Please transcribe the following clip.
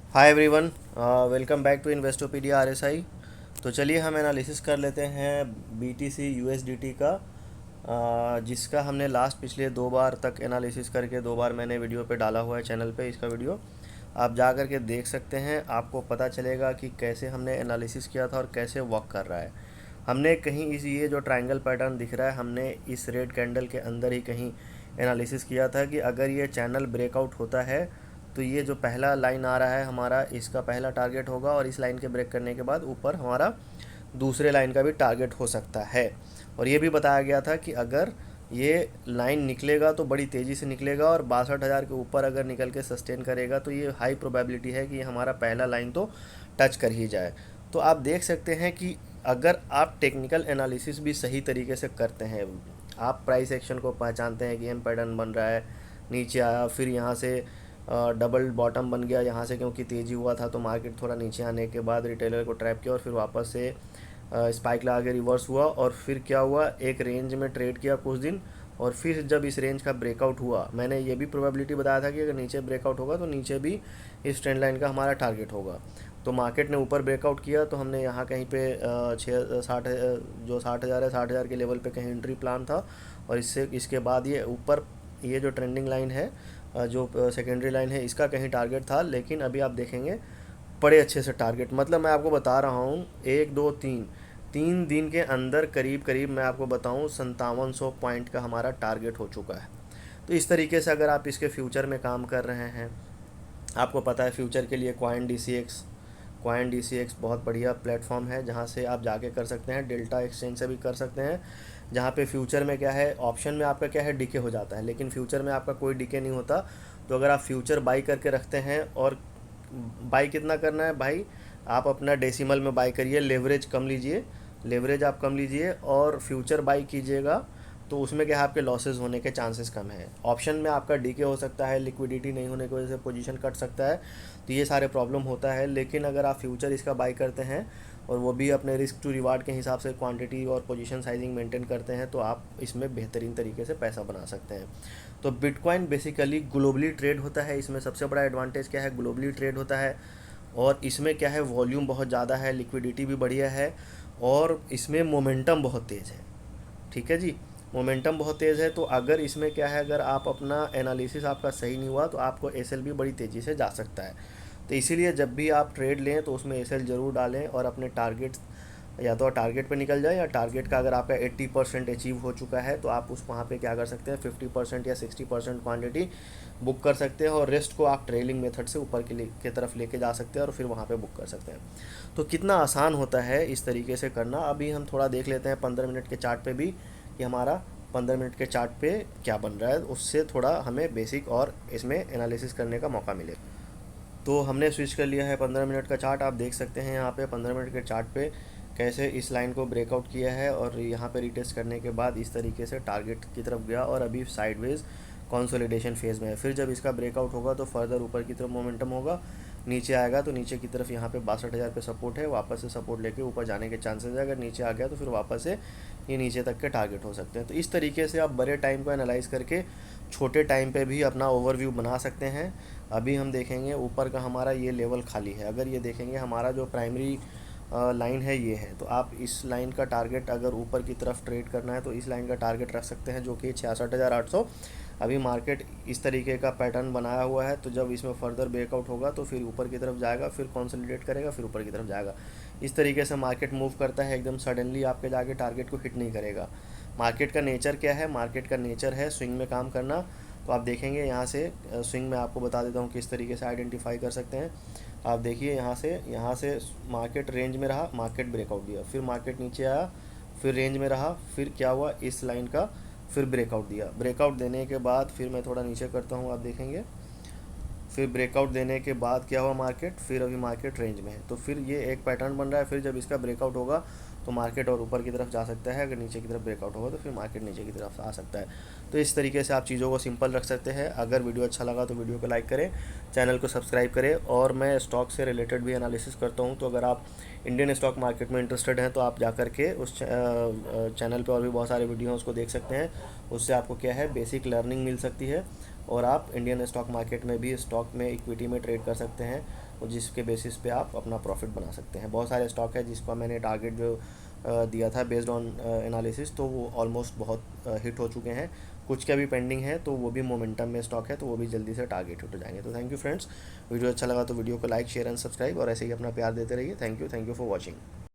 Hi everyone, welcome back to Investopedia RSI. तो चलिए हम एनालिसिस कर लेते हैं बीटीसी यूएसडीटी का, जिसका हमने लास्ट पिछले 2 बार तक एनालिसिस करके 2 बार मैंने वीडियो पे डाला हुआ है चैनल पे। इसका वीडियो आप जा कर के देख सकते हैं, आपको पता चलेगा कि कैसे हमने एनालिसिस किया था और कैसे वर्क कर रहा है। हमने कहीं इस ये जो ट्रायंगल पैटर्न दिख रहा है, हमने इस रेड कैंडल के अंदर ही कहीं एनालिसिस किया था कि अगर ये चैनल ब्रेकआउट होता है तो ये जो पहला लाइन आ रहा है हमारा, इसका पहला टारगेट होगा और इस लाइन के ब्रेक करने के बाद ऊपर हमारा दूसरे लाइन का भी टारगेट हो सकता है। और ये भी बताया गया था कि अगर ये लाइन निकलेगा तो बड़ी तेज़ी से निकलेगा और 62,000 के ऊपर अगर निकल के सस्टेन करेगा तो ये हाई प्रोबेबिलिटी है कि ये हमारा पहला लाइन तो टच कर ही जाए। तो आप देख सकते हैं कि अगर आप टेक्निकल एनालिसिस भी सही तरीके से करते हैं, आप प्राइस एक्शन को पहचानते हैं कि एम पैटर्न बन रहा है, नीचे आया, फिर यहाँ से डबल बॉटम बन गया यहाँ से, क्योंकि तेज़ी हुआ था तो मार्केट थोड़ा नीचे आने के बाद रिटेलर को ट्रैप किया और फिर वापस से स्पाइक लगा के रिवर्स हुआ और फिर क्या हुआ, एक रेंज में ट्रेड किया कुछ दिन और फिर जब इस रेंज का ब्रेकआउट हुआ, मैंने ये भी प्रोबेबिलिटी बताया था कि अगर नीचे ब्रेकआउट होगा तो नीचे भी इस ट्रेंड लाइन का हमारा टारगेट होगा। तो मार्केट ने ऊपर ब्रेकआउट किया तो हमने यहाँ कहीं पे 60 जो 60,000 है, 60,000 के लेवल पे कहीं एंट्री प्लान था। और इसके बाद ये ऊपर ये जो ट्रेंडिंग लाइन है, जो सेकेंडरी लाइन है, इसका कहीं टारगेट था। लेकिन अभी आप देखेंगे बड़े अच्छे से टारगेट, मतलब मैं आपको बता रहा हूँ 1 2 3 3 दिन के अंदर करीब करीब मैं आपको बताऊँ 5700 पॉइंट का हमारा टारगेट हो चुका है। तो इस तरीके से अगर आप इसके फ्यूचर में काम कर रहे हैं, आपको पता है फ्यूचर के लिए क्वाइन डी सी एक्स बहुत बढ़िया प्लेटफॉर्म है जहाँ से आप जाके कर सकते हैं, डेल्टा एक्सचेंज से भी कर सकते हैं। जहाँ पे फ्यूचर में क्या है, ऑप्शन में आपका क्या है, डिके हो जाता है, लेकिन फ्यूचर में आपका कोई डिके नहीं होता। तो अगर आप फ्यूचर बाई करके रखते हैं, और बाई कितना करना है भाई, आप अपना डेसिमल में बाई करिए, लेवरेज आप कम लीजिए और फ्यूचर बाई कीजिएगा। तो उसमें क्या है, आपके लॉसेस होने के चांसेस कम है। ऑप्शन में आपका डीके हो सकता है, लिक्विडिटी नहीं होने की वजह से पोजीशन कट सकता है, तो ये सारे प्रॉब्लम होता है। लेकिन अगर आप फ्यूचर इसका बाई करते हैं और वो भी अपने रिस्क टू रिवार्ड के हिसाब से क्वांटिटी और पोजीशन साइजिंग मेंटेन करते हैं, तो आप इसमें बेहतरीन तरीके से पैसा बना सकते हैं। तो बिटकॉइन बेसिकली ग्लोबली ट्रेड होता है, इसमें सबसे बड़ा एडवांटेज क्या है, ग्लोबली ट्रेड होता है। और इसमें क्या है, वॉल्यूम बहुत ज़्यादा है, लिक्विडिटी भी बढ़िया है और इसमें मोमेंटम बहुत तेज़ है। ठीक है जी, मोमेंटम बहुत तेज़ है। तो अगर इसमें क्या है, अगर आप अपना एनालिसिस आपका सही नहीं हुआ तो आपको एसएल भी बड़ी तेज़ी से जा सकता है। तो इसीलिए जब भी आप ट्रेड लें तो उसमें एसएल ज़रूर डालें और अपने टारगेट, या तो टारगेट पे निकल जाए, या टारगेट का अगर आपका 80% अचीव हो चुका है तो आप उस वहाँ पे क्या कर सकते हैं, 50% या 60% क्वांटिटी बुक कर सकते हैं और रेस्ट को आप ट्रेलिंग मेथड से ऊपर के तरफ लेके जा सकते हैं और फिर वहाँ पे बुक कर सकते हैं। तो कितना आसान होता है इस तरीके से करना, अभी हम थोड़ा देख लेते हैं 15 मिनट के चार्ट पे भी कि हमारा 15 मिनट के चार्ट पे क्या बन रहा है, उससे थोड़ा हमें बेसिक और इसमें एनालिसिस करने का मौका मिले। तो हमने स्विच कर लिया है 15 मिनट का चार्ट। आप देख सकते हैं यहाँ पे 15 मिनट के चार्ट पे कैसे इस लाइन को ब्रेकआउट किया है और यहाँ पे रिटेस्ट करने के बाद इस तरीके से टारगेट की तरफ गया और अभी साइडवेज कंसोलिडेशन फेज़ में है। फिर जब इसका ब्रेकआउट होगा तो फर्दर ऊपर की तरफ मोमेंटम होगा, नीचे आएगा तो नीचे की तरफ यहाँ पे 62,000 पे सपोर्ट है, वापस से सपोर्ट लेके ऊपर जाने के चांसेस है। अगर नीचे आ गया तो फिर वापस से ये नीचे तक के टारगेट हो सकते हैं। तो इस तरीके से आप बड़े टाइम को एनालाइज करके छोटे टाइम पे भी अपना ओवरव्यू बना सकते हैं। अभी हम देखेंगे ऊपर का हमारा ये लेवल खाली है, अगर ये देखेंगे हमारा जो प्राइमरी लाइन है ये है, तो आप इस लाइन का टारगेट अगर ऊपर की तरफ ट्रेड करना है तो इस लाइन का टारगेट रख सकते हैं, जो कि 66,800। अभी मार्केट इस तरीके का पैटर्न बनाया हुआ है, तो जब इसमें फर्दर ब्रेकआउट होगा तो फिर ऊपर की तरफ जाएगा, फिर कंसोलिडेट करेगा, फिर ऊपर की तरफ जाएगा। इस तरीके से मार्केट मूव करता है, एकदम सडनली आपके जाके टारगेट को हिट नहीं करेगा। मार्केट का नेचर क्या है, मार्केट का नेचर है स्विंग में काम करना। तो आप देखेंगे यहाँ से स्विंग में आपको बता देता हूँ किस तरीके से आइडेंटिफाई कर सकते हैं। आप देखिए यहाँ से मार्केट रेंज में रहा, मार्केट ब्रेकआउट दिया, फिर मार्केट नीचे आया, फिर रेंज में रहा, फिर क्या हुआ, इस लाइन का फिर ब्रेकआउट दिया। ब्रेकआउट देने के बाद फिर मैं थोड़ा नीचे करता हूँ, आप देखेंगे फिर ब्रेकआउट देने के बाद क्या हुआ, मार्केट फिर अभी मार्केट रेंज में है। तो फिर ये एक पैटर्न बन रहा है, फिर जब इसका ब्रेकआउट होगा तो मार्केट और ऊपर की तरफ जा सकता है, अगर नीचे की तरफ ब्रेकआउट होगा तो फिर मार्केट नीचे की तरफ आ सकता है। तो इस तरीके से आप चीज़ों को सिंपल रख सकते हैं। अगर वीडियो अच्छा लगा तो वीडियो को लाइक करें, चैनल को सब्सक्राइब करें। और मैं स्टॉक से रिलेटेड भी एनालिसिस करता हूँ, तो अगर आप इंडियन स्टॉक मार्केट में इंटरेस्टेड हैं तो आप जा करके उस चैनल पर और भी बहुत सारे वीडियोज़ को देख सकते हैं। उससे आपको क्या है, बेसिक लर्निंग मिल सकती है और आप इंडियन स्टॉक मार्केट में भी स्टॉक में इक्विटी में ट्रेड कर सकते हैं, और जिसके बेसिस पे आप अपना प्रॉफिट बना सकते हैं। बहुत सारे स्टॉक है जिसको मैंने टारगेट जो दिया था बेस्ड ऑन एनालिसिस, तो वो ऑलमोस्ट बहुत हिट हो चुके हैं। कुछ का भी पेंडिंग है, तो वो भी मोमेंटम में स्टॉक है, तो वो भी जल्दी से टारगेट हिट हो जाएंगे। तो थैंक यू फ्रेंड्स, वीडियो अच्छा लगा तो वीडियो को लाइक शेयर एंड सब्सक्राइब, और ऐसे ही अपना प्यार देते रहिए। Thank you for watching.